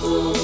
No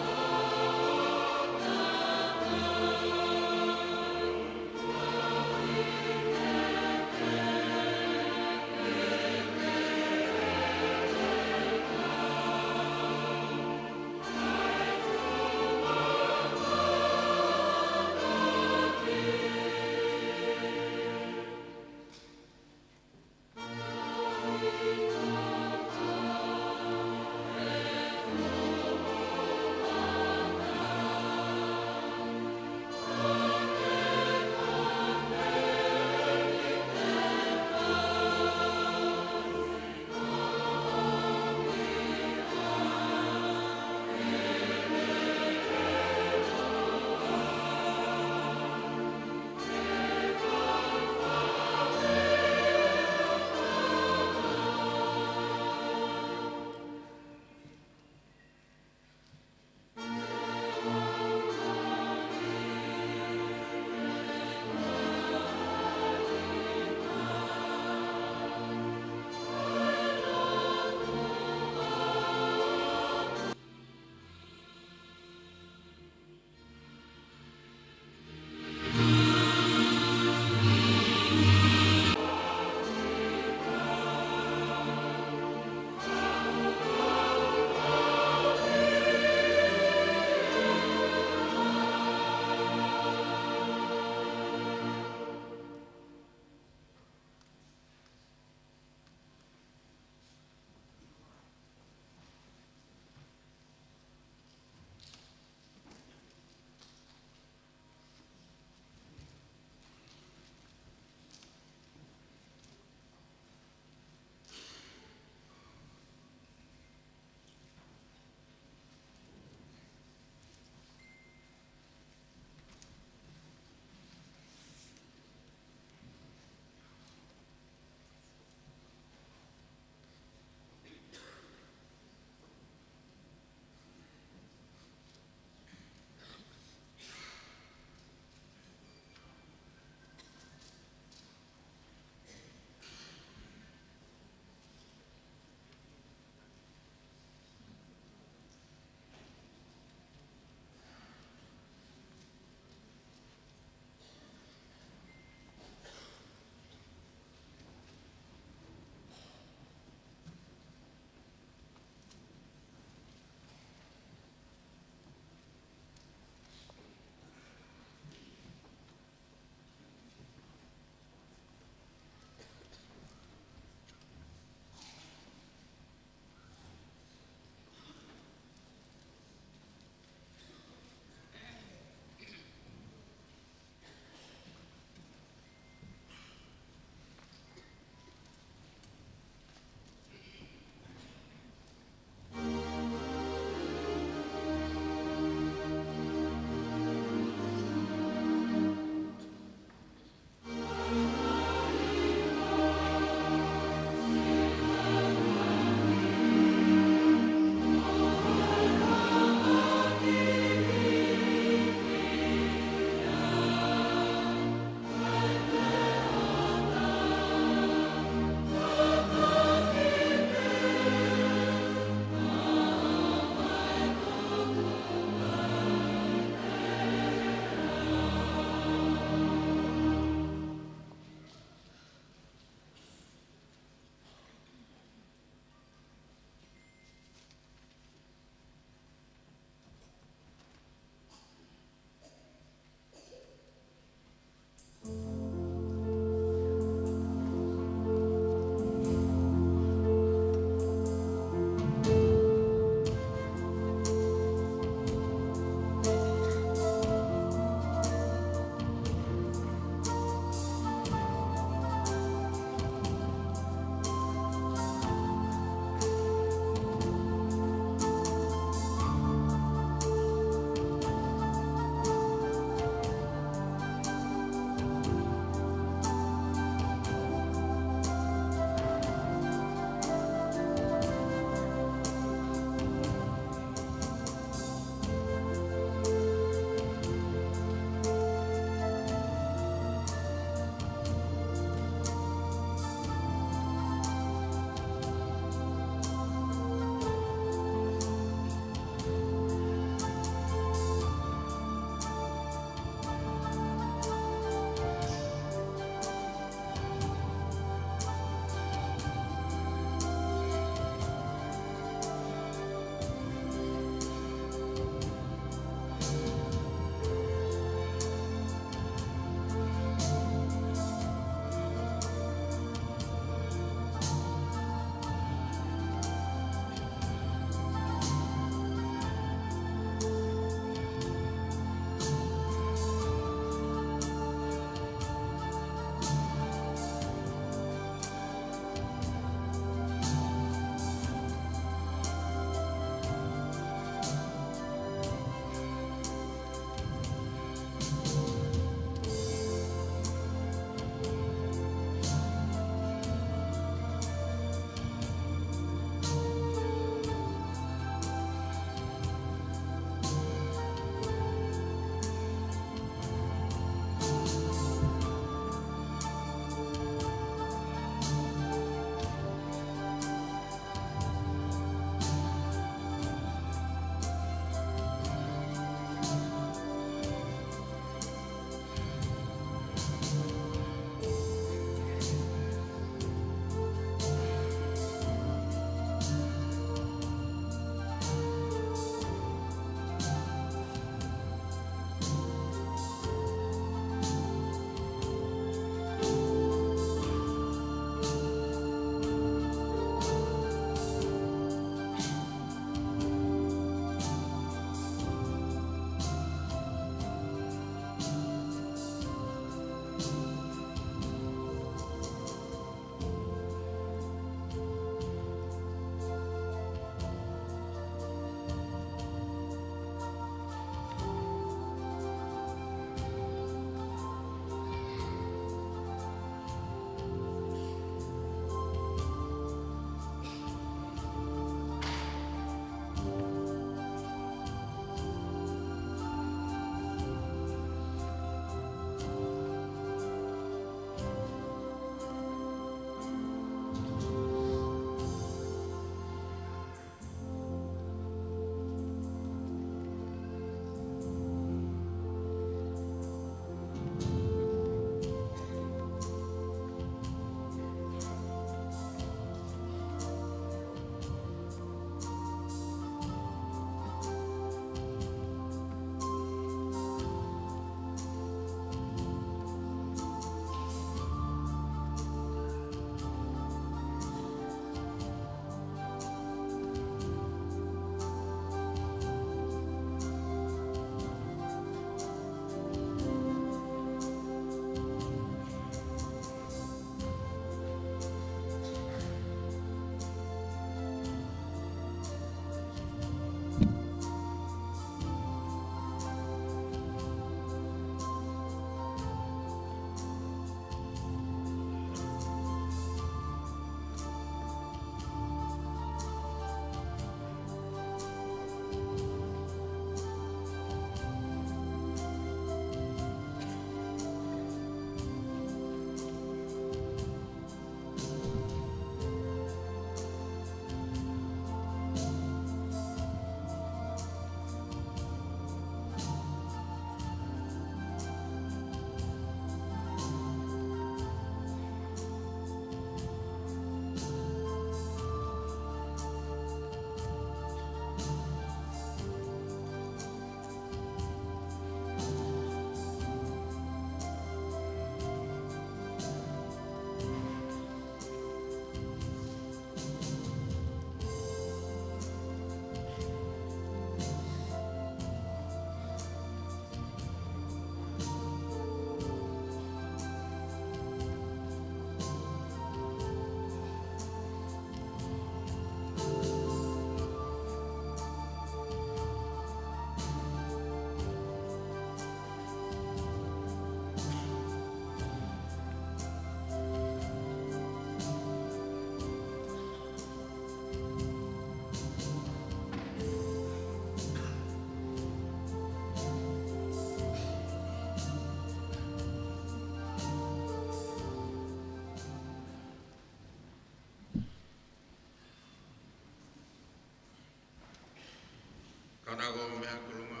Kanago mea kulunga.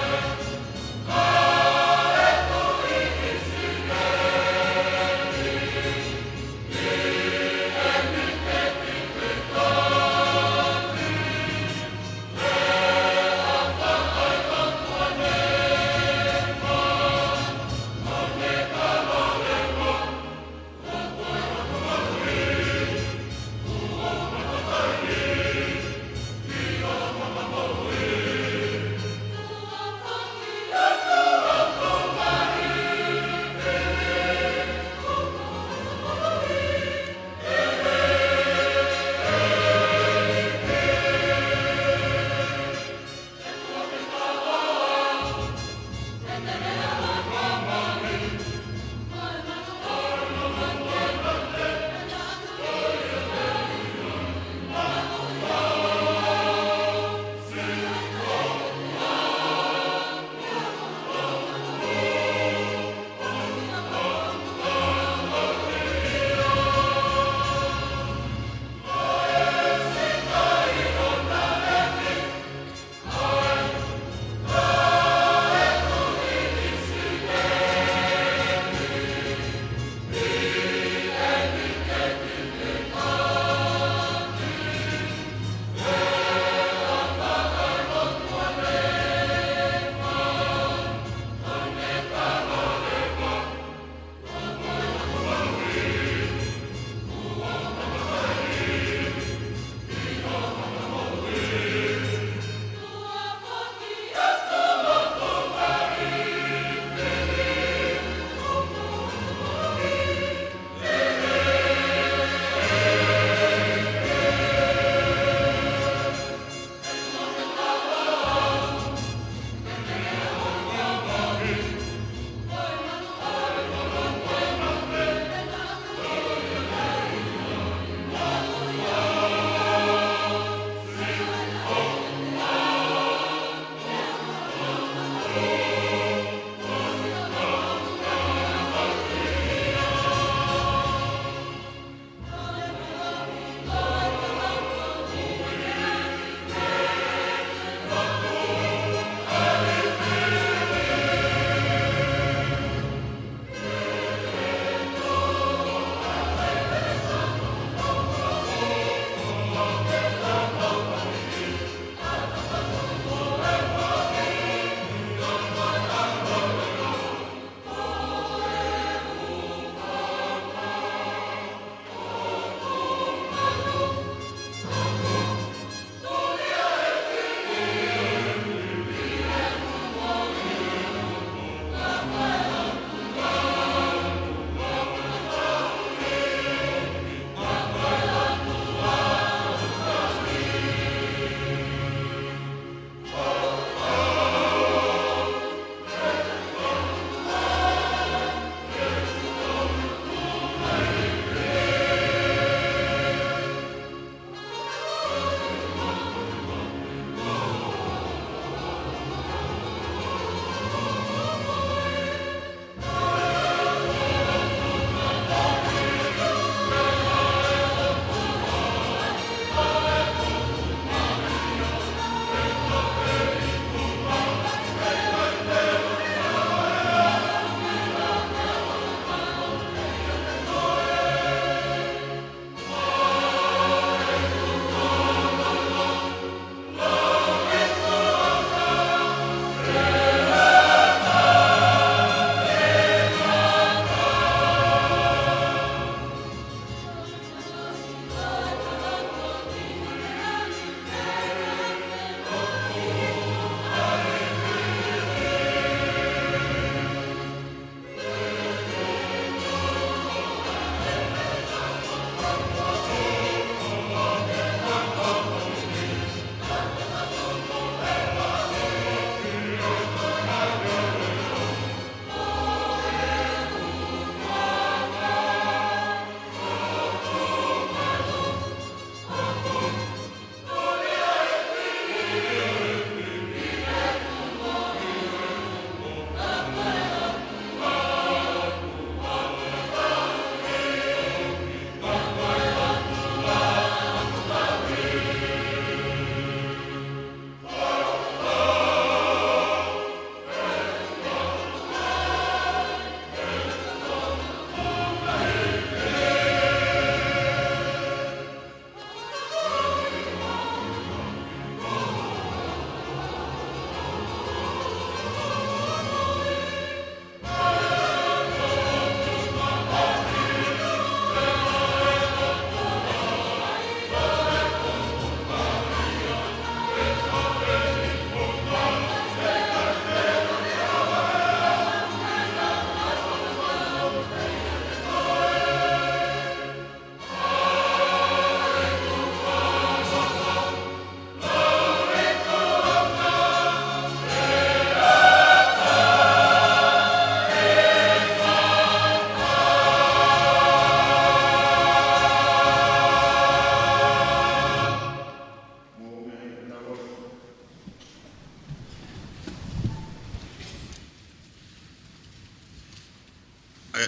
Tanaki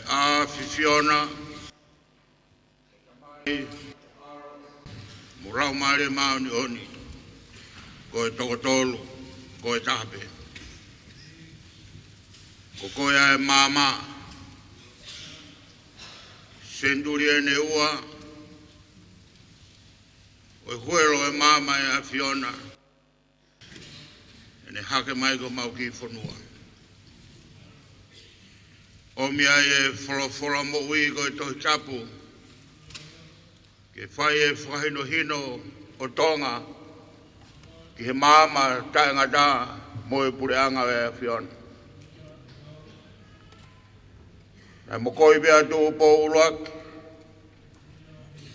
a Fiona Murau mare mauni oni ko tokotolu ko tape ko ya mama senduria ne ua o huelo e mama e Fiona ene hake mai ko mau ki fonua o mia e folo mo ui ko to chapu ke fai e whahino hino o tonga ki he mama taenga da mo e pureanga e Fiona. Na mo koi bea tu po uluak,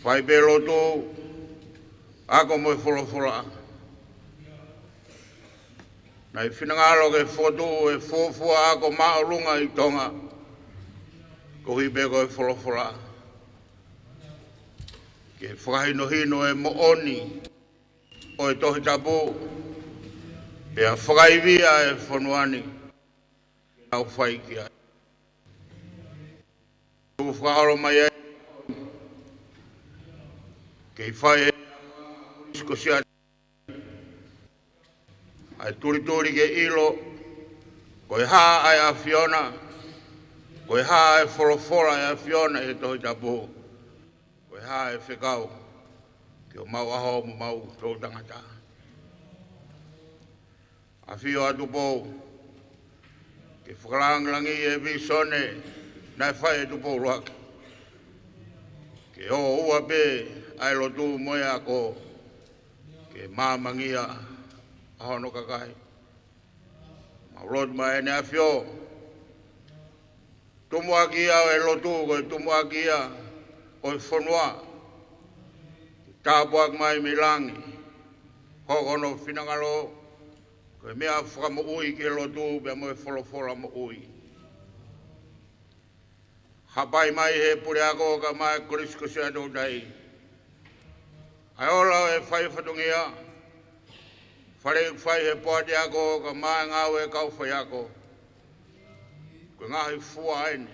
fai belo tu, ako mo e wholofola. Na i whinangalo ke whotu e fofua ako maurunga i tonga, ko hi beko e wholofola. Ke whahino hino e mo oni, o e tohi tapu, pea whakaivia e whanuani, au whaikia. Ko whakaharo mai e, ke i whai e, KOLISI KO SIA'ATOUTAI. Ai turi ke ilo, ko e haa ai a Fiona, ko e haa e wholofola e a Fiona e tohi tapu, ko e haa e whekau. Ke o mau aho mo mau tō tangata. A whio atu pō, ke whakarangirangi e visone, nai whai e tu pō ruak. Ke o ua pē, ai lotu moe ako, ke māmangia ahono kakai. Maulot mai ne a whio, tumuakia e lotu ko tumuakia o i whanua. Tāpuak mai milangi, hokono whinangalo, koe mea whakamo ui ke lotu, bea moe wholofola mo ui. Hapai mai he pure ako ka mai KOLISI KO SIA'ATOUTAI. Ai ola e whai whatungia, whai he poate ako ka mai ngau e kau whai ako. Koe ngahi fua aini.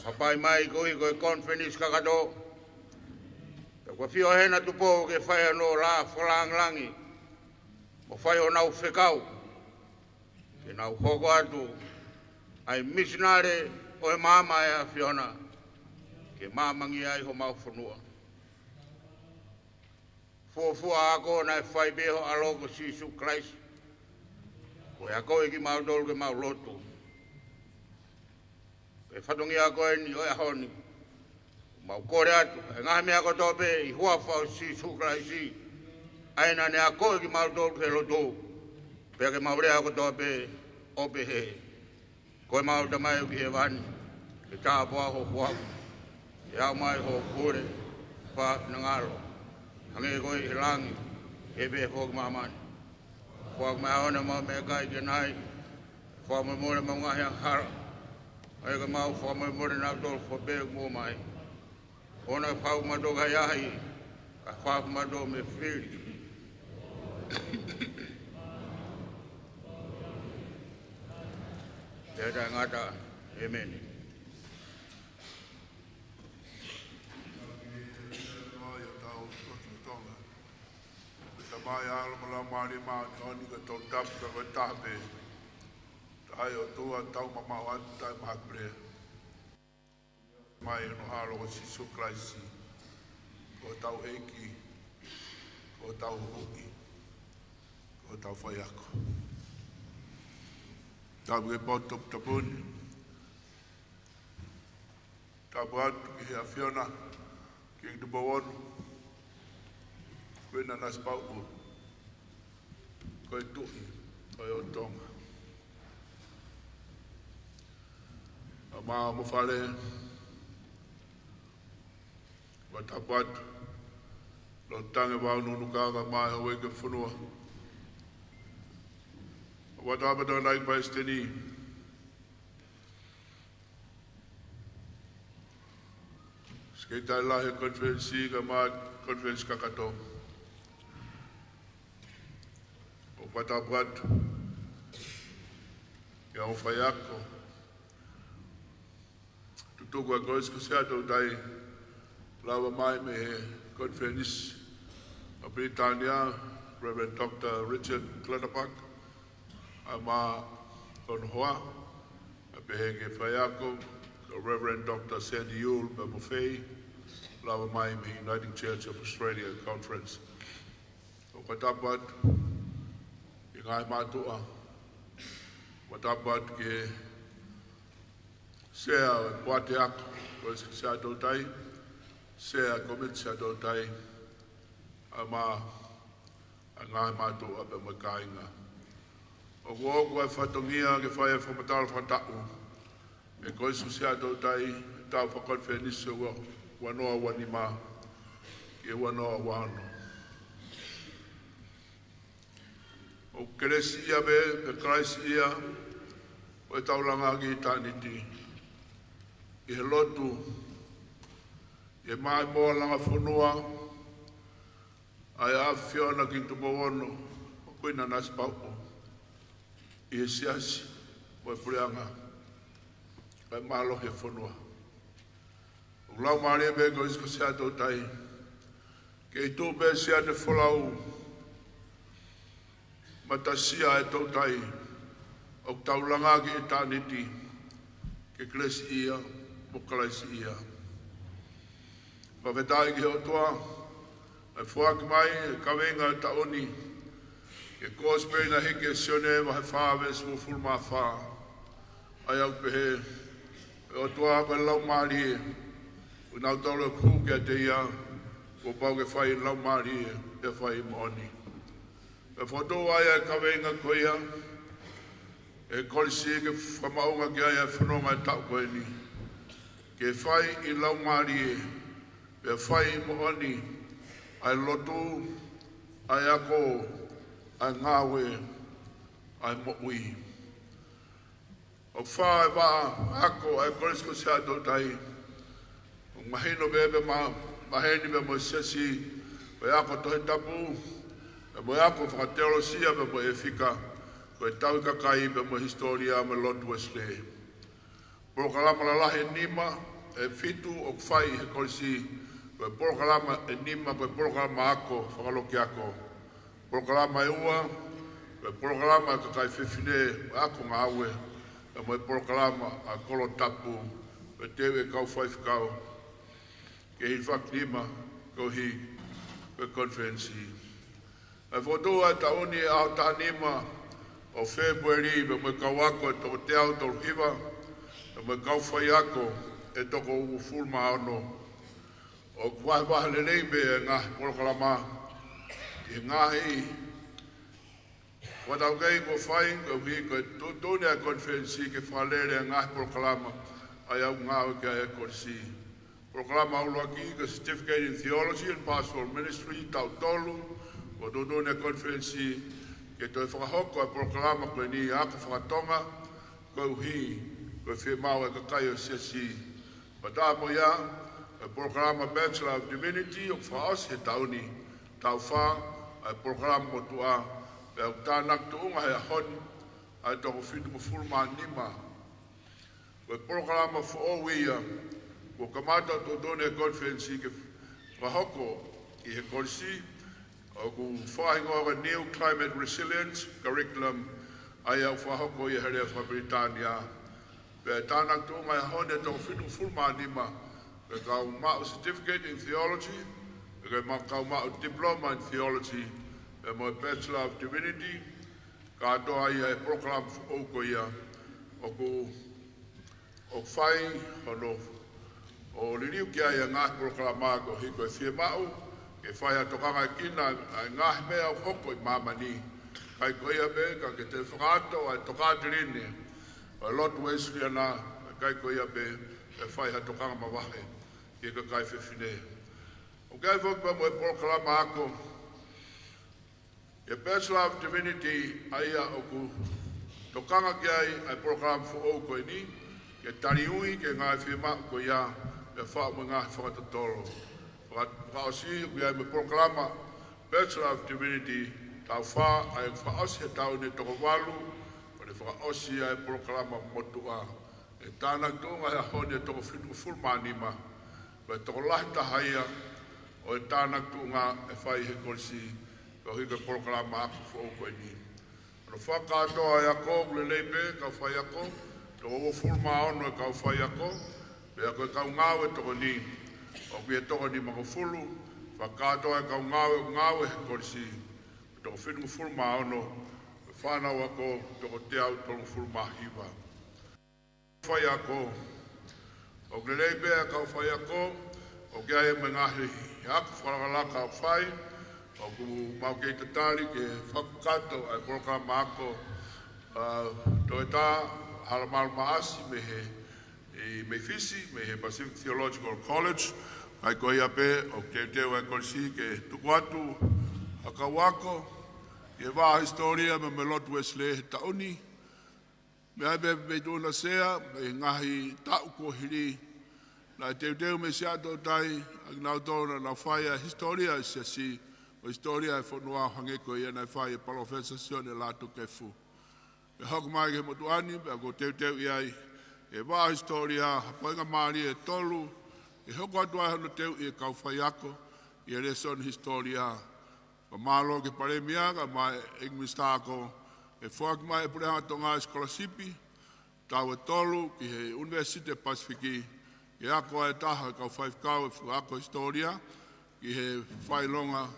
Hapai mai koe conference kakato, ko fio hena tu po ke fai no la whalanglangi. Mo fai o nau whekau. Ke nau hoko atu. Ai missionary o e mama e a Fiona. Ke mamangi ai ho mau whanua. Fua ako na e whai beho alo ko Jesus Christ. Ko e ako e ki mau dolu ke mau lotu. Ke whatungi ako e ni o e honi. Mau kore atu, e ngahe mea kotope i hua whao si sukraisi. Aina ne a koe ki mau tolu ke lotu. Pea ke mau rea kotope ope he. Koe mau tamai o ki he wani. Ke tāpua ho huaku. E au mai ho kure. Wha nangalo. Hange koe i langi. E pe hoki mamani. Huaku mai haone mau me kai ke nai. Wha mai more mau ngahe ang hara. Ai ka mau wha mai more nau tolu wha pe mo mai. Ona whau mato ka iahi, ka whau mato me whiri. Tētai ngata, amen. Mai alo mala mari ma oni ka tau tap ka ka tape. Tai o tua tau mama wa tai mahakre. Mai no alo o Jesus Christ. Ko tau eki. Ko tau hoki. Ko tau whaiako. Tau e potop tapuni. Tau atu ki hea Fiona. Ki e tupa wonu. Kwena nas pau. Ko e tuhi. Ko e o tonga. A maa mo whale. Wa tapat lo tange wa no ka mai ho ke funua wa tapat do like by steni sketa la he conference ka ma conference ka kato o wa tapat ya o fayako tuku a KOLISI ko sia'atoutai lawa mai me conference a Britannia, Reverend Dr. Richard Clutterbuck, ama Konhoa, a Behege Fayako, Reverend Dr. Sandy Yule, Bamufei, lawa mai me Uniting Church of Australia Conference. O katapat, ingai matua, katapat ke sea puate ako, KOLISI ko sia'atoutai, sea komit sia'atoutai, ama ngai matua pe makainga. O gogo e whatongia ke whae whamatala whatau, e KOLISI ko sia'atoutai, tau whakonwhenisi o wanoa wanima, ke wanoa wano. O keresi ia be, pe kraisi ia, o e taulanga ki taniti, i he lotu, i mai moa langa whanua, ai a whiona ki tu mawono, o kuina nasi paupo, i he siasi, o e pureanga, ai malo he whanua. O lau maari e be KOLISI ko sia'atoutai, ke i tū be sia ne whalau, matasia e tautai, o taulanga ki e tāniti, ke klesi ia, mo kalaisi ia. Whawhetai ki o toa, e whuaki mai, e kawenga e taoni, ke kōspei na heke e sione wa he whāwe smo fulma whā. Ai au pehe, e o toa ka lau maari e, u nau tolo ku ke te ia, o pau ke whai lau maari e whai mooni. E whotoa ai e kawenga koia, e KOLISI ke whamaunga ki ai e whanonga e tau koe ni. Ke whai i lau maari e whai mooni, ai lotu, ai ako, ai ngawe, ai moui. O whae wā ako ai KOLISI ko sia'atoutai, o mahino bebe maheni be mo sesi, pe ako tohe tapu, e mo ako whakateolosia be mo e whika, ko e tau kakai be mo historia me lotu e sle. Porokalama la lahe nima, e fitu o whai he KOLISI, pe porokalama e nima, pe porokalama ako, whakaloki ako. Porokalama e ua, pe porokalama e kakai whiwhine, ako ngāwe, e mo e porokalama a kolo tapu, pe tewe kau whai whikau, ke hi whaknima, ko hi, pe konferensi. E whotoa e taoni e ao tānima, o February, me mo e kawako e toko te au tolu hiwa, e mo e kau whai ako, e toko ufulma ano. O wahe lelei me e ngahi porokalama, e ngahi, watau kei ko whai, ko hi, ko e tūtone a konferensi ke whalere e ngahi porokalama, ai au ngāwe ke ai KOLISI. Porokalama auluaki, ko Certificate in Theology and Pastoral Ministry, tau tolu, o tūtone a konferensi, ke toi whakahoko e porokalama koe ni ako whakatonga, ko hi, ko e whiemau e kakai o siasi. Pata mo ia, e porokalama Bachelor of Divinity, o whaos he tauni, tau wha, e porokalama mo tua, e au tānak tuunga he ahoni, ai toko whitu mo fulma nima. Ko e porokalama whaowia, ko kamata tōtone e konferensi ke whakahoko i he KOLISI, o ku whaingoa o New Climate Resilience Curriculum ai au whahoko i here wha Britannia. Pea tānak tūnga e hone tō whitu fulma nima, pe kau mao Certificate in Theology, pe kau mao Diploma in Theology, pe mo Bachelor of Divinity, ka atoa ia e program whauko ia, o ku o whai hono, o liriu ki ai a ngāhi proklama ko hiko e whiemau, ke whai atokanga e kina a ngahi mea o hoko i mamani. Kai koia me, ka ke te whakato a tokate rini, o lotu e suri ana, kai koia me, e whai atokanga mawahe, ke ka kai whiwhine. O kai whakpa mo e proklama ako, e Bachelor of Divinity aia o ku tokanga ki ai a program who ko ni, ke tariui ke ngai whima ko ia, e wha mo ngai whakatatoro. Whaosi, we have a proclama, Bachelor of Divinity, tau wha, ai whaosi he tau ne toko walu, o le whaosi ai proclama motua, E tāna tōnga hea hone tō whitu fulmanima, koe tō lahi tahaia, o e tāna tōnga e whai he kolisi, ko hika proklama aku fō koe ni. Ano whakatoa e ako, ule leipe, kau whai ako, tō o fulma ono e kau whai ako, pea koe kau ngāwe tōko ni, o kia tōko ni mako fulu, whakatoa e kau ngāwe he kolisi, tōko whitu fulma ono, whanau ako, tōko te au tōko fulma hiwa. Whai ako, o kia leipe e kau whai ako, o kia e me ngahi aku wharakalaka o whai, o ku mau kei te tāri ke whakakato ai programa ako tō e tā halamal maasi me he me fisi, me he Pacific Theological College, ai ko ia pe o te teo ai kolisi ke tuku atu haka wako, ke wā historia me me lotu esle he tauni, me ai me tūna sea, me ngahi tau ko hiri, na teo me se atoutai, ag nau tōna na whaia historia se si, o historia e whanua hangeko i ana whaia palofensasione la tu kefu. Me hoku mai ke motuani, me ako teo i ai, e wā historia, hapoinga maari e tolu, e hoku atu ai hano teo i e kau whai ako, i e reson historia, pa malo ke paremiaga, mai English tako, e whaki mai e pureha tonga eskolasipi, tau e tolu, ki he Universite Pasifiki, e ako e taha kau whai whakau e whako historia, ki he whai longa,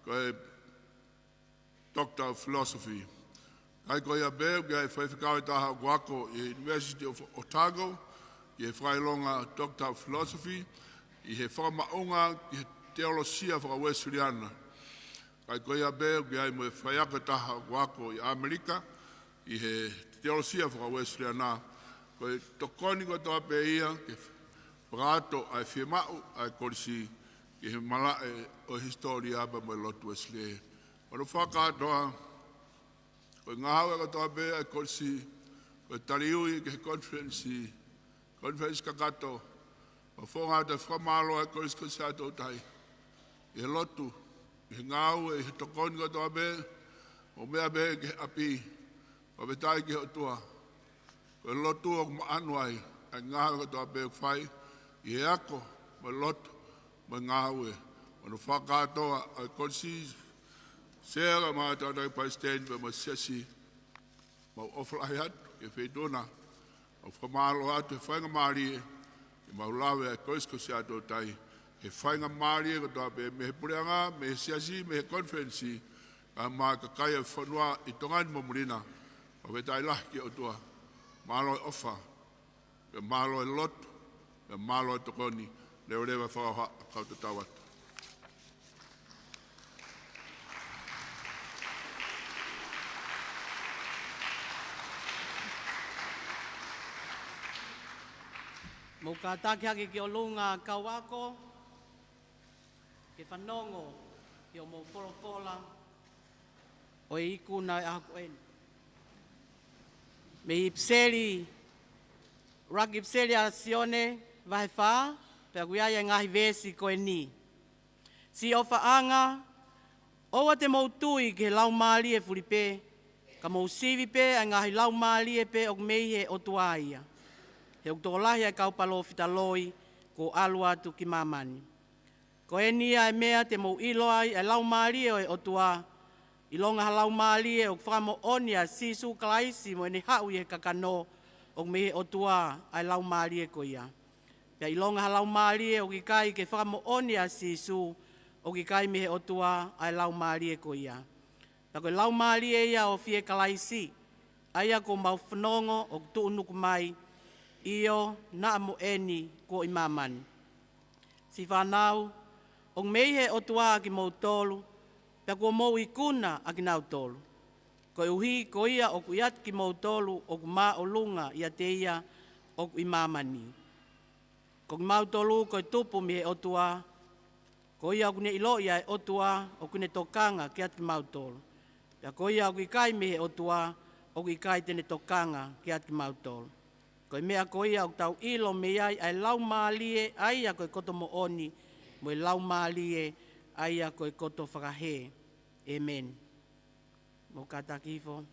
koe Doctor of Philosophy. Kai koe a beo, ki he whai whakau e taha wako i University of Otago, ki he whai longa Doctor of Philosophy, i he whamaunga ki he teolosia whakawesuriana. Kai koe a beo, ki he moe whai aka taha wako i Amerika, i he teolosia whakawesuriana. Koe tokoni ko toa pe ia, ki whakato ai whimau ai kolisi, ki he malae o historia aba mo lotu esle. Ono whakatoa, koe ngāhau e katoa pe ai kolisi, koe tariui ki he conference kakato, o whonga te whamalo ai kolisi ko siatoutai. I he lotu, i he ngāhau e he tokoni katoa pe, o mea pe ki he api, o betai ki he otua. Koe lotu o maanuai, ai ngāhau katoa pe whai, i he ako, mo lotu, mo ngāhau e. Ono whakatoa ai kolisi, seara maa tātai pai stand, mo sesi, mo oflahi atu, e whetona, o whamalo atu, e whainga maari e, e maulawe ai kolisi ko siatoutai, e whainga maari e katoa pe, me he pureanga, me he siasi, me he conference, ka maa kakai e whanua i tongani momurina, o wetai lahi ki o tua, malo e ofa, e malo e lotu, e malo e tokoni, leo rewa whakaha kau te tawatu. Mo ka take hake ki o lunga kawako, ke whanongo, ki o mo wholofola, o i iku na e ako en. Me ipseri, raki ipseri a sione, vahe wha, pia kuiaia ngahi vesi koe ni. Si o whaanga, owa te mautui ke lau maali e furipe, ka mau sivi pe a ngahi lau maali e pe o meihe o tuaia. He uktolahi ai kaupalo fitaloi ko alu atu ki mamani. Ko e nia e mea te mau ilo ai e lau maali e o tua, ilonga ha lau maali e o whamo onia sisu kalaisi mo ene hau i he kakano o mehe o tua ai lau maali e ko ia. Pea ilonga ha lau maali e o ki kai ke whamo onia sisu o ki kai mehe o tua ai lau maali e ko ia. Pea koe lau maali e ia o fie kalaisi, aia ko mau whanongo o tuunuku mai, iyo na mo eni ko imamani. Si whanau, o meihe o tua ki mau tolu, pia ko mau ikuna a ki nau tolu. Ko uhi ko ia o kuiat ki mau tolu o ku maa o lunga ia te ia o ku imamani. Ko ki mau tolu ko tupu mihe o tua, ko ia o kune ilo ia o tua o kune tokanga ki at ki mau tolu. Pia ko ia o kikai mihe o tua o kikai tene tokanga ki at ki mau tolu. Koe mea koe au tau ilo me ai ai lau maalie ai a koe koto mo oni mo lau maalie ai a koe koto whakahe. Amen. Mo kata kifo.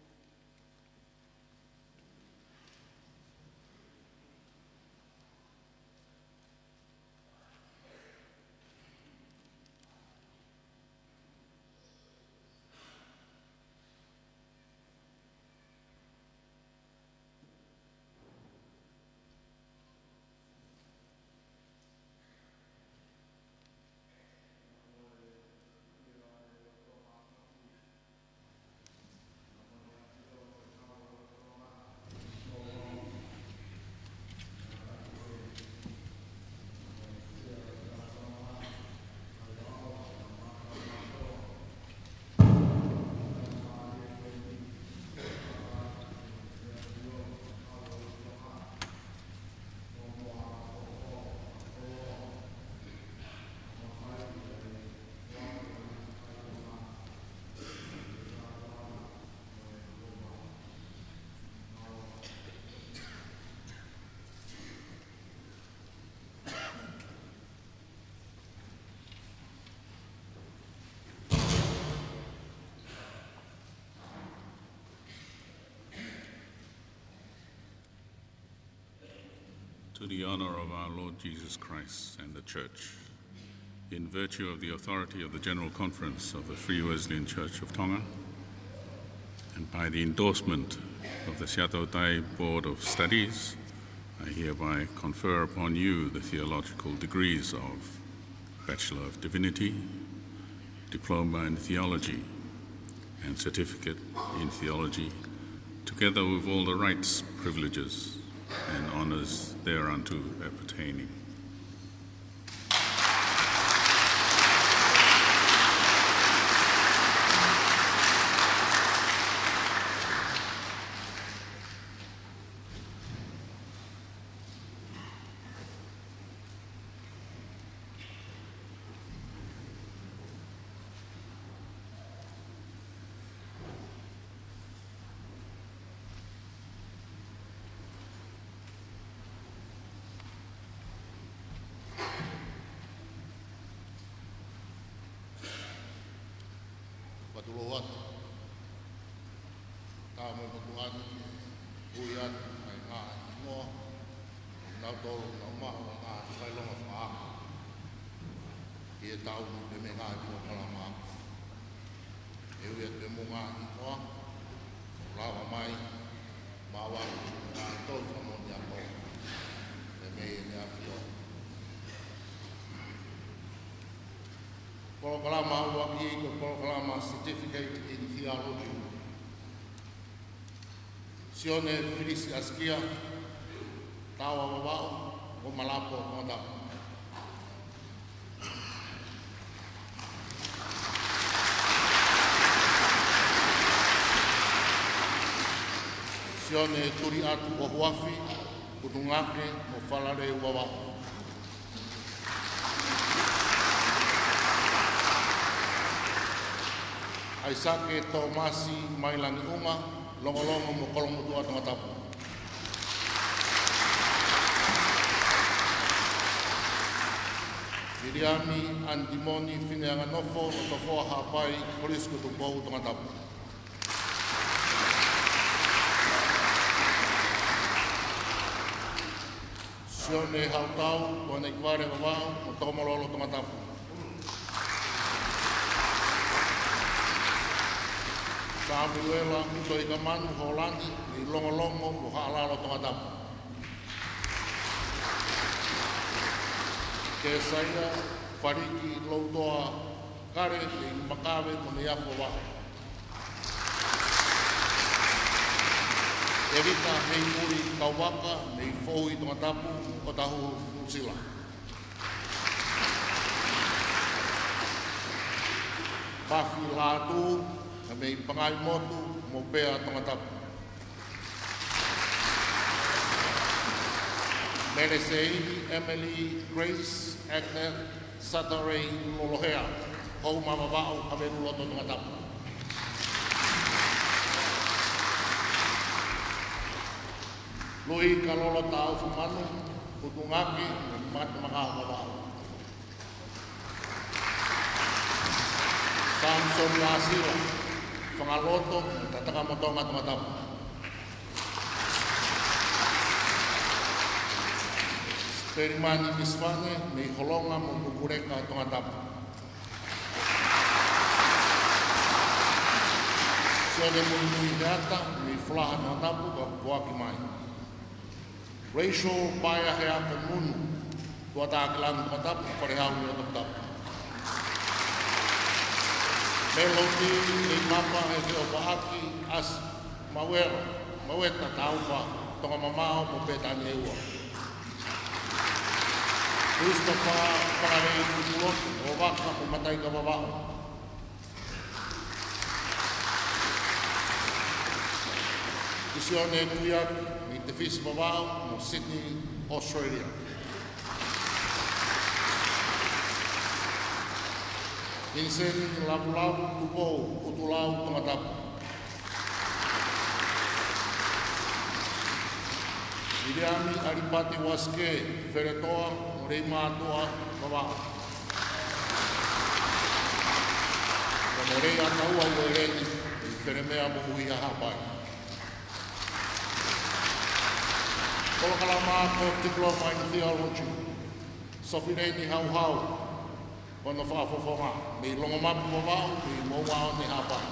to the honor of our Lord Jesus Christ and the Church, in virtue of the authority of the General Conference of the Free Wesleyan Church of Tonga, and by the endorsement of the KOLISI Board of Studies, I hereby confer upon you the theological degrees of Bachelor of Divinity, Diploma in Theology, and Certificate in Theology, together with all the rights, privileges, and honors thereunto appertaining. Patuluhat, kami patuhan, uyat, ay nga, mo, nautol, nauma, nga, sakay lang ang faak. Iya tao mo, bime nga, ito kalama. Uyat, bimo nga, ito, lawa may, mawang, nga, ito, sa mo niya ko. Bime niya, fiyo. Proklama waki ko proklama certificate in theology. Sione filis askia tawa babao o malapo moda. Sione turi atu o huafi kutungake mo falare wawao. Aisake Tomasi Mailangi Uma, longolongo mo kolong mutua tangatapu. Miriami Andimoni Fineanga Nofo, Tofoa Hapai, KOLISI Ko Tangatapu. Sione Hautau, Kone Ikware Wawao, Tokomololo Tangatapu. Samuela utoi kamanu Holandi ni longolongo mo halalo tangatapu. Ke saya fariki lautoa kare ni makawe kone yapo wa. Erita hei muri kawaka ni fohi tangatapu o tahu usila. Pafi latu kami pangai motu mo pea tangatapu. Meresei Emily Grace Agnes Saturday Lolohea hou mababao kami luloto tangatapu. Lui kalolo tau fumanu kutungaki mat makababao. Samson Lasila Pangaloto, tataka mo ito nga tumatap. Perimani Misfane, may holonga mo kukureka tumatap. Sode mo nuyata, may flaha tumatap, kapuakimay. Rachel Baya Heakan Munu, tuatakilang tumatap, parehaw niya tumatap. Melody ni mama e o paaki as maweta taufa tonga mamao mo petani ewa. Christopher Parare Kulot o waka pumatay ka babao. Isione Tuyat ni Tefis babao mo Sydney, Australia. Insen labu-labu tupo utulau tangatapu. Iriami aripati waske feretoa reima toa babao. Konorea taua uereni feremea muhuia hapai. Polo kalama ko diploma in theology. Sofireni hau hau. Kono whaafofonga. Me longa mapu wawau, me mōwao ni hapai.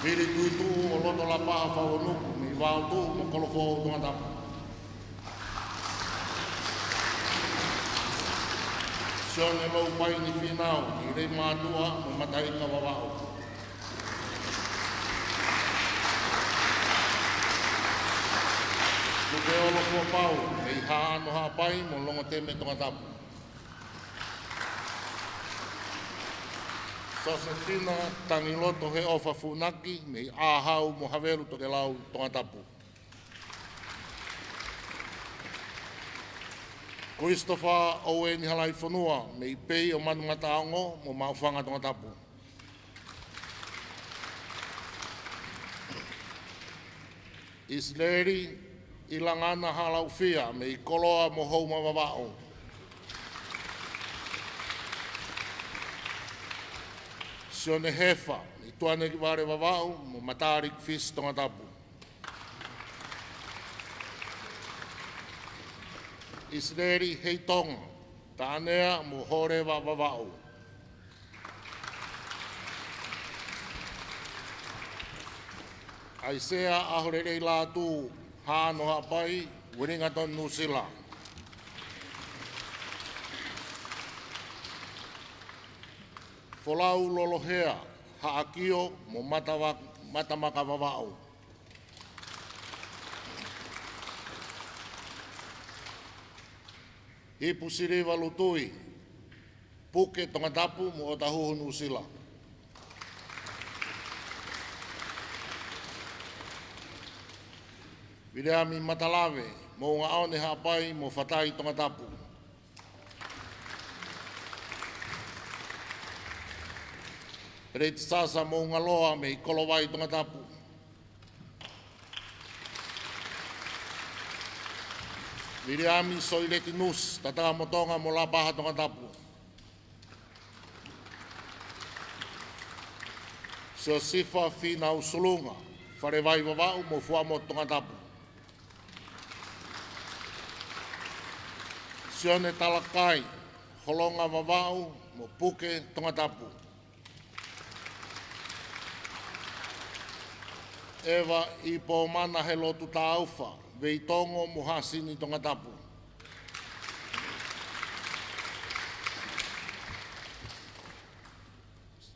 Viri tuitu o loto la paha whaonuku, me wao tu mo kolofo o tunga tapu. Sione lau pai ni whinau, i rei mātua mo matai ka wawao. Luke olo kua pau, me i haano hapai mo longa teme tunga tapu. Sosefina tangi loto he ofa funaki me i āhau mo haveru toke lau tunga tapu. Christopher Owen halai whanua me i pei o manu ngataongo mo mauwhanga tunga tapu. Isleri ilangana halau fia me i koloa mo hou mawawao. Sione hefa i tuane ki ware wawao mo matarik fis tunga tapu. Isleri hei tonga, tānea mo hore wa wawao. Aisea ahorerei lātu hāno hapai, Wellington, New Zealand. Folau lolohea, haakio mo matamaka wawao. Hipu siri walutui, puke tonga tapu mo o tahuhu New Zealand. Vireami matalave, mo ngā aone hapai mo whatai tonga tapu. Reit sasa mo ngā loa me i kolowai tonga tapu. Vireami soireti nus, tataka motonga mo la paha tonga tapu. Seo sifa fina usulunga, wharewai wawau mo fua mo tonga tapu. Sione talakai, holonga wawau mo puke tonga tapu. Ewa i po mana he lotu tāuwha, vei tongo mo hasini tonga tapu.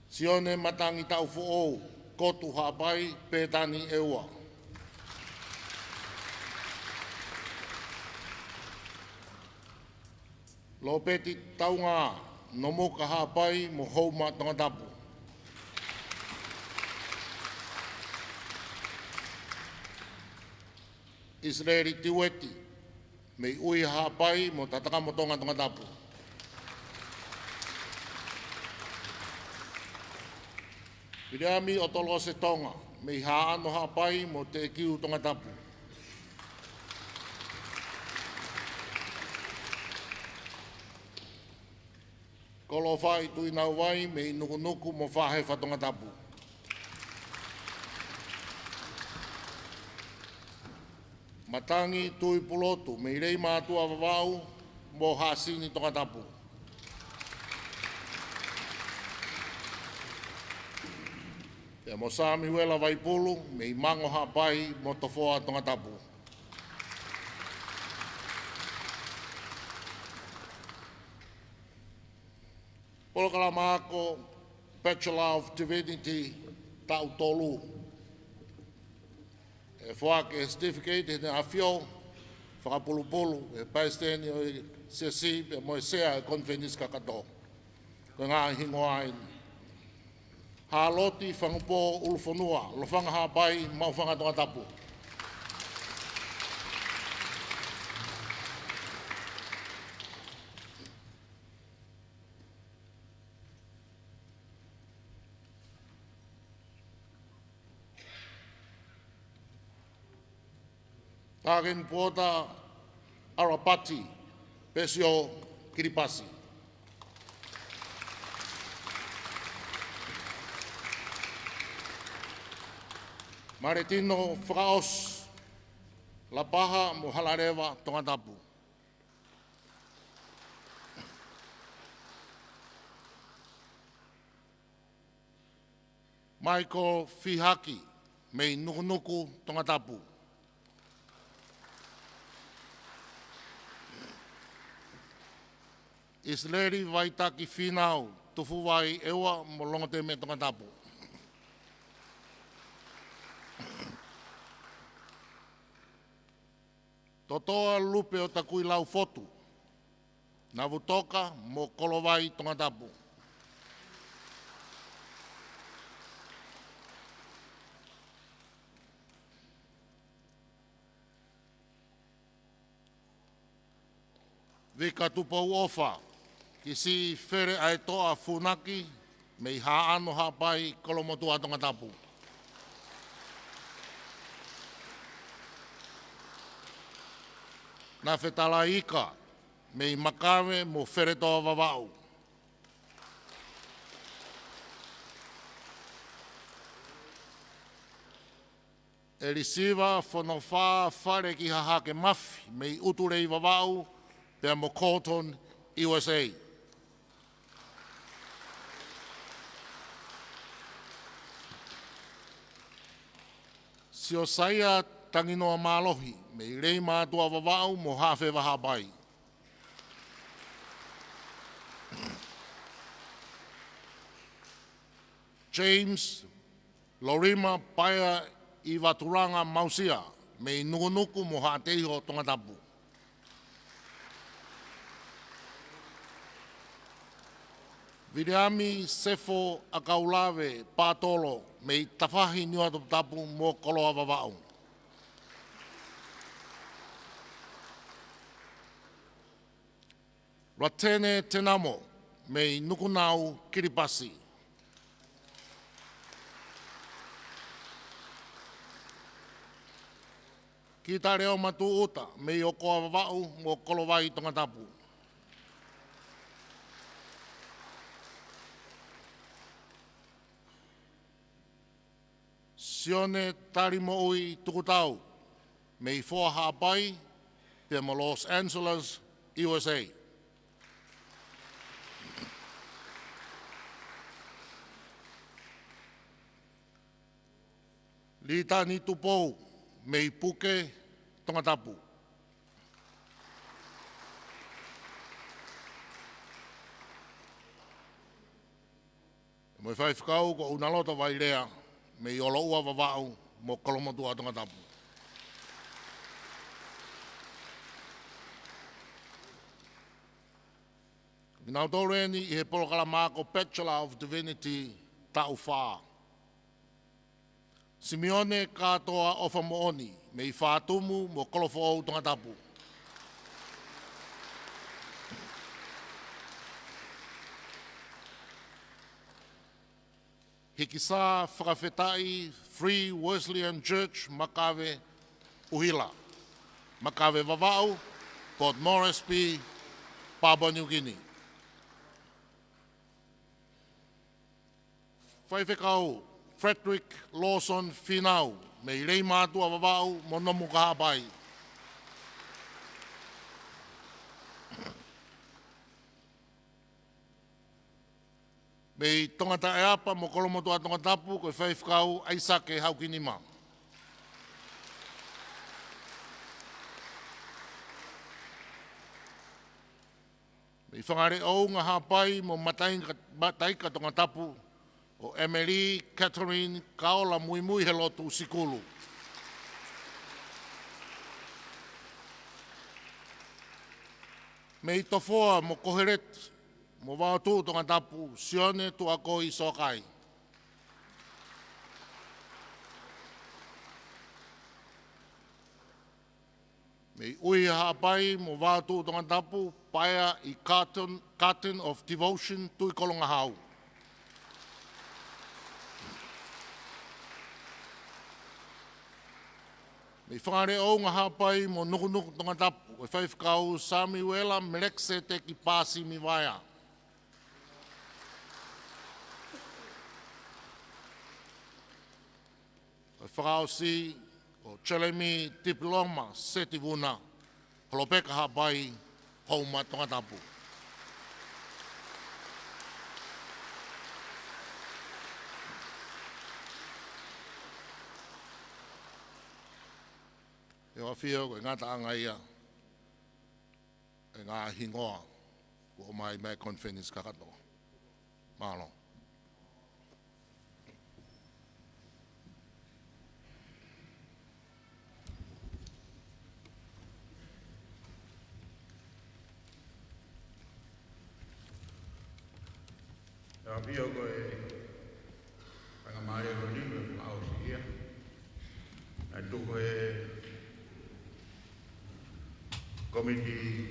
Sione matangi taufu ou, kotu hapai, pētani eua. Lo peti taunga, no muka hapai mo houma tonga tapu. Israeli tiweti, me ui hapai mo tataka motonga tonga tapu. Vireami o tolo se tonga, me haano hapai mo te kiu tonga tapu. Kolo whai tui nau wai me i nuku mo whahe whatonga tapu. Matangi tui pulotu me i rei mātua wawau mo hasini tonga tapu. E mo sāmi huela waipulu me i mango hapai mo tofoa tonga tapu. Polokala maako Bachelor of Divinity tau tolu. E whaake certificate ne awhio, whakapulupulu, e paisteni o sesi, e mo e sea e konfenis kakato. Ko ngā hingo aini. Hāloti whangupo ulufonua, lo whanga hapai, mau whanga tonga tapu. Tāken puota Arapati, Pesio Kiripasi. Mare tino whakaos, la paha mo halarewa tonga tapu. Mai ko whihaki, mei nukunuku tonga tapu. Isleri vaitaki whinau, tufu wai ewa mo longa te me tonga tapu. Totoa lupe o takui lau fotu, na vutoka mo kolowai tonga tapu. Vika tupau ofa, ki si where ai toa funaki, mei haano hapai kolomotua tonga tapu. Na whetala ika, mei makawe mo where toa wawau. E risiva whono wha whare ki hahake mafi, mei uturei wawau, pia mo Colton, USA. Si o saia tanginoa mālohi, mei rei mātua wawau mo hawhe waha pai. James Lorima paia i Waturanga Mausia, mei nukunuku mo haateho tonga tapu. Vireami sefo akaulawe pātolo mei tafahi niwa tapu mo koloa wawau. Ratene tenamo mei nukunau kiripasi. Ki tā reo matu uta mei okoa wawau mo kolowai tonga tapu. Sione tarimo ui tukutau, mei fōa hapai, te mo Los Angeles, USA. Lita ni tupou, mei puke tonga tapu. Moi whai whakau ko unalota vai rea, mei olo ua wawau mo kolomotua tonga tapu. Minau tōreni i he polokala māko Bachelor of Divinity tau whā. Simeone katoa ofa mooni, mei whātumu mo kolofo au tonga tapu. Hiki sā whakawhetai Free Wesleyan Church Makawe Uhila. Makawe Wawau, Port Moresby, Papua New Guinea. Whaiwhekau Frederick Lawson Finau, mei rei mātua wawau mo nomu kahapai. Mei tongata e apa mo kolomotua tongata tapu koe whaiwhakau aisake haukinima. Mei whangare au ngā hapai mo mataika tongata tapu o Emily Catherine Kaola Muimui he lotu sikulu. Mei tofoa mo koheret mo wātu tonga tapu sione tu ako i sokai. Mei ui hapai mo wātu tonga tapu paia i Carton of Devotion tui kolonga hau. Mei whangare au ngā hapai mo nukunuku tonga tapu, e whaiwhakau Samuela Melekse te ki pāsi mi waia. whakaosi o Chelemi Tipiloma Setivuna, Holopeka Hapai, Hauma Tongatapu. E whawhia koe ngata anga ia, e ngā hingoa, ko mai mai conference kakato. Malo. Ya vio koe pangamare ko ni au sia. Na tu koe komiti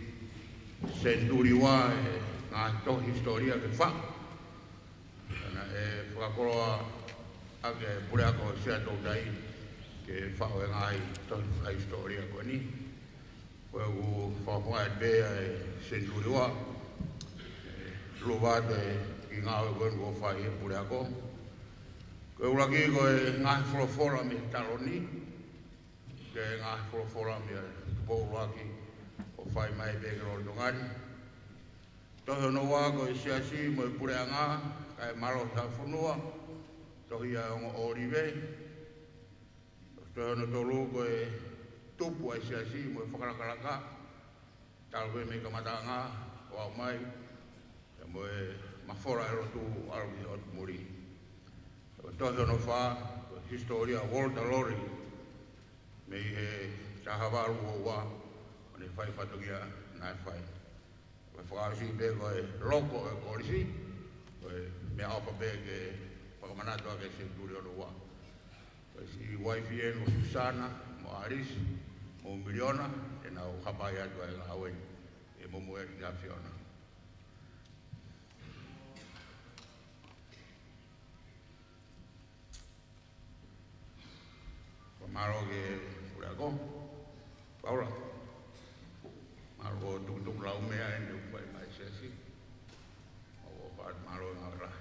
senturiwa ngā to historia ke fa. Na e whakakoroa ake pure ako siatoutai ke whao e ngai to historia ko ni. Koe u whawhunga e bea e senturiwa luvate i ngā koe ko whai e pure ako. Koe uraki koe ngā wholofora me taloni, ke ngā wholofora me po uraki o whai mai peke rolo tongani. Tohi ono wā koe siasi mo e pure ngā, kai maro sa whunua, tohi a ongo orive. Tohi ono tolu koe tupu ai siasi mo e whakarakaraka, talwe me kamata ngā, o au mai, mo e mafora e rotu aroki o muri. Tohi ono wha, historia Walter Lorry, me i he tahavaru o wā, o ne whai whatokia nai whai. Koe whakaosi pe koe loko e kolisi, koe mea opa pe ke whakamanatua ke senturi ono wā. Koe si waifi eno Susana, mo Aris, mo Miliona, e nau hapai atua e ngā wen, e momo e ki a Fiona. Maro ke pura ko, paula. Maro ko tuk lau mea ende upai mai sesi. O pat maro ngara.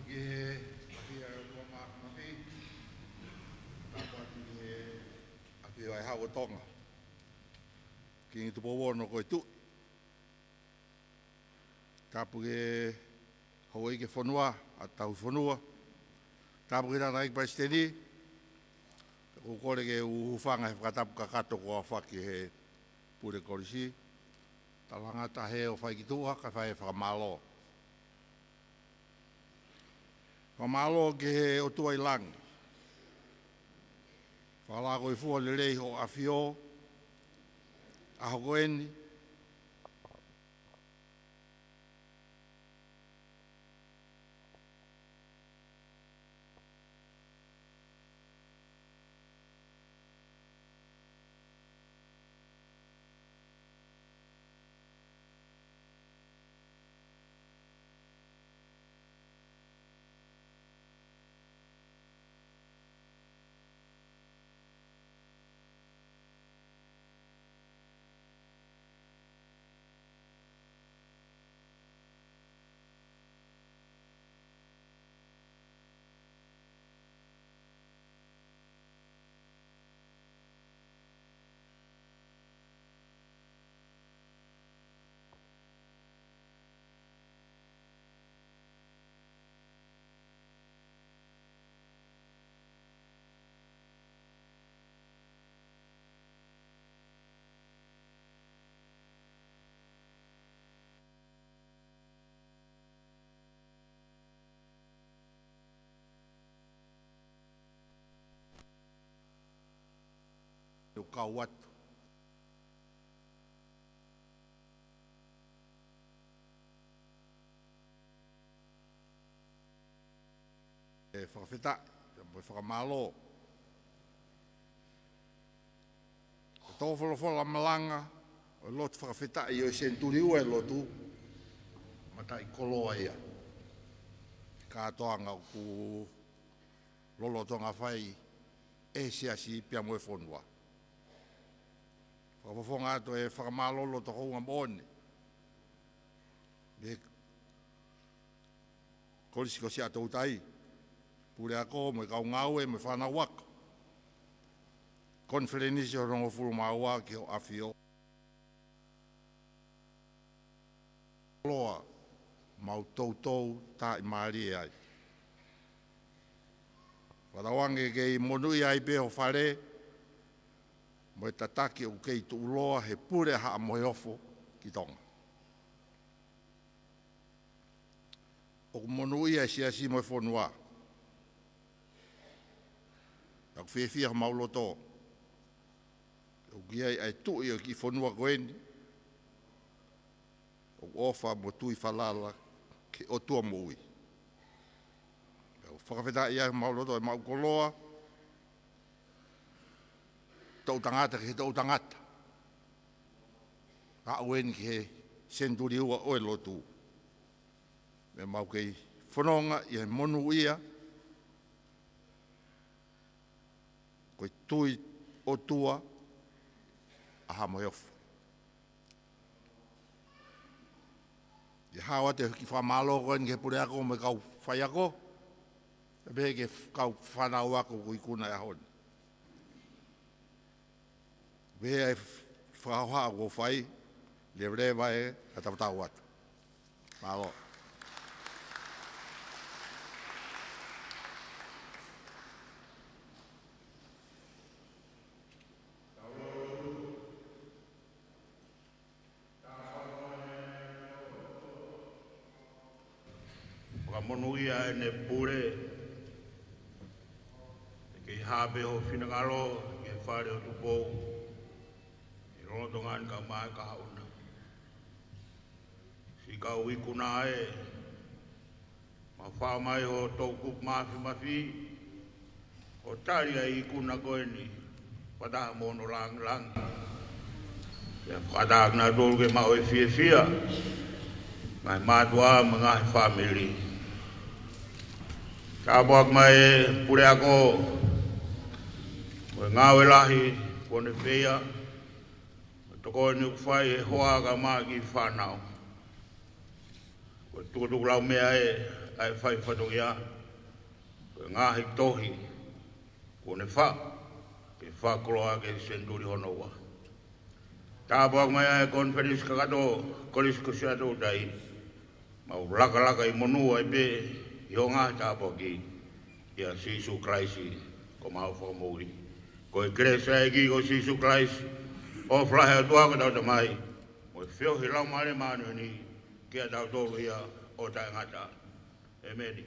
Ye, afi a ko ma afi. Apa ye afi ai hawa tonga. Ki tu po no ko tu. Tapu ge hawa ke fonua atau fonua. Tapu ge na ba stedi. Ko kore ke ufanga whakatapu kakato ko whaki he pure kolisi. Talangata he o whai ki tua ka whai whakamalo. Whakamalo ke he o tua i langi. Whalago i fua le rei ho awhio. Aho koeni. O kau atu. E whakawhita, e whakamalo. E tō wholofola malanga, o lotu whakawhita i o senturi ua e lotu. Mata i koloa ia. Kātoanga o ku lolotonga whai e siasi pia moe whonua. Whakafonga ato e whakamalolo to hounga mōne. Me kolisi ko sia'atoutai. Pure ako me kau ngau e me whanau waka. Konferenisi o rongo furu maua ki o awhio. Loa mau tautou ta i maari ai. Wharawange kei monui ai pe o whare. Mo e tataki o kei tu uloa he pure haa moe ofo ki tonga. O monui ai siasi moe whonua. Aku whiawhia mauloto. O giai ai tui o ki whonua koeni. O ofa mo tui whalala ki o tua moui. O whakawheta ia mauloto e maukoloa. Tau tangata ki he tau tangata. Ka uen ki he senturi ua oe lotu. Me mau kei whanonga i he monu ia. Koe tui o tua a hamo heofu. I hawa te ki whamalo koen ki he pure ako me kau whai ako. E behe ke kau whanau ako kui kuna e honi. Vea e whakauha o whai, le rewa e a tawatau atu. Malo. Whakamonuia e ne pure, ke habe o whinangalo, ke whare o tupou, Rontongan ka mai ka hauna. Si ka wikuna e. Ma wha mai o tōku mafi. O tari ai ikuna koeni. Wadaha mono lang. Wadaha na dōlge ma oi fia. Mai matua mga family. Ka buak mai pure ako. Mo ngawe lahi kone pea. Toko ni whai e hoa ka maa ki whanau. Ko tukutuku lau mea e ai whai whatongia, ngāhi tohi, kone wha, ke wha kuroa ke senduri honoa. Tāpua mai ai konferensi kakato, kolisi ko siatoutai, mau laka I monua I pe, I o ngāhi tāpua ki, ia Sisu Kraisi, ko mau whakamouri. Ko I kresa e ki ko Sisu Kraisi, o whlahe atua ka tau tamai, mo I whiohi lau mare manu ni, kia tau tolu ia o tai ngata. Amen.